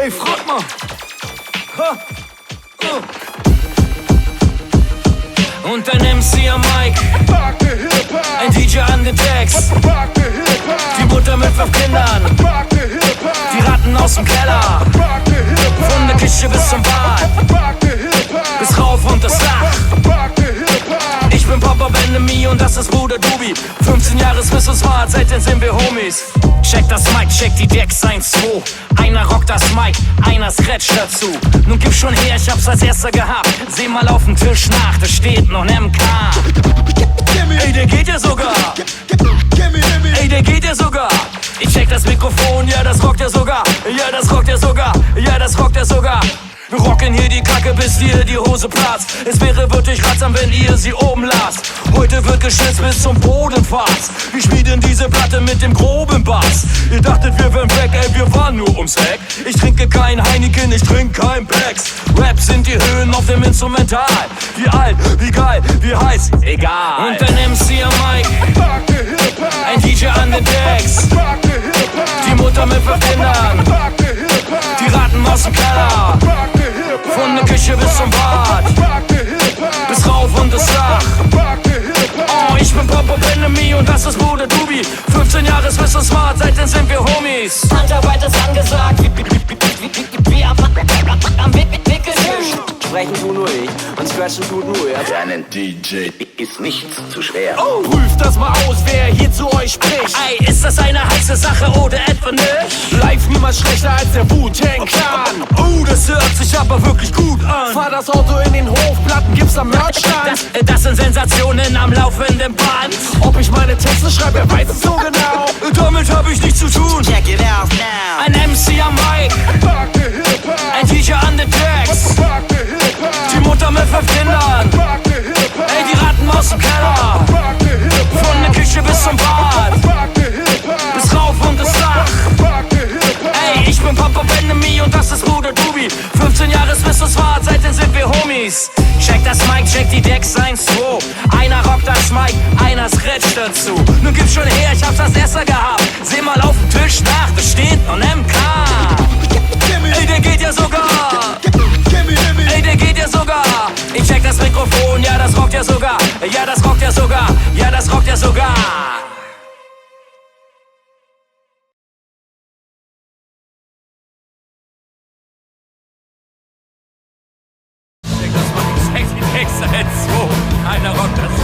Ey, frag mal. Ha. Und ein MC am Mic, ein DJ an den Decks, die Mutter mit 5 Kindern, die Ratten aus dem Keller, von der Küche bis zum Bad, bis rauf und das Dach. Ich bin Papa Benemy und das ist Bruder Dubi. 15 Jahre Swiss und Smart, seitdem sind wir Homies. Check das Mic, check die Decks 1, 2. Einer rockt das Mic, einer scratcht dazu. Nun gib schon her, ich hab's als erster gehabt. Seh mal auf den Tisch nach, da steht noch ein MK. Ey, der geht ja sogar. Ey, der geht ja sogar. Ich check das Mikrofon, ja, das rockt ja sogar. Ja, das rockt ja sogar. Ja, das rockt ja sogar. Wir rocken hier die Kacke, bis dir die Hose platzt. Es wäre wirklich ratsam, wenn ihr sie oben lasst. Heute wird geschützt bis zum Boden fast. Wir schmieden diese Platte mit dem groben Bass. Ihr dachtet, wir wären weg, ey, wir waren nur ums Eck. Ich trinke kein Heineken, ich trinke kein Becks. Rap sind die Höhen auf dem Instrumental. Wie alt, wie geil, wie heiß, egal. Und ein MC am Mic, ein DJ an den Decks, die Mutter mit 5 Kindern, die Ratten aus dem Keller, von der Küche bis zum Bad, bis rauf und das Dach. Oh, ich bin Papa Benemy und das ist Bruder Dubi. 15 Jahre Swiss und Smart, seitdem sind wir Homies. Handarbeit ist angesagt, wie am Wickeltisch. Sprechen tu nur ich und scratchen tut nur er. Für einen DJ ist nichts zu schwer. Oh, prüft das mal aus, wer hier zu euch spricht. Ey, ist das eine heiße Sache oder etwa nicht? Live niemals schlechter als der Wu-Tang Clan. Oh, das hört sich aber wirklich gut an. Fahr das Auto in den Hof, Platten gibt's am Merchstand. Das sind Sensationen am laufenden Band. Ob ich meine Texte schreibe, wer weiß es so genau. Damit hab ich nichts zu tun. Check it out now. Ein MC am Mic, ein DJ an den Decks, die Mutter mit 5 Kindern, ey, die Ratten aus dem Keller, von der Küche bis zum Bad, bis rauf und das Dach. Ey, ich bin Papa Benemy und das ist Bruder Dubi. 15 Jahre Swiss und Smart, seitdem sind wir Homies. Check das Mic, check die Decks 1, 2. Einer rockt das Mic, einer scratcht dazu. Nun gib schon her, ich hab's als erster gehabt. Seh mal auf den Tisch nach, da steht noch ein MK. Ey, der geht ja sogar. Ey, der geht ja sogar. Ich check das Mikrofon, ja, das rockt ja sogar. Ja, das rockt ja sogar. Ja, das rockt ja sogar. Check das mal, check die Texte jetzt so. Einer rockt das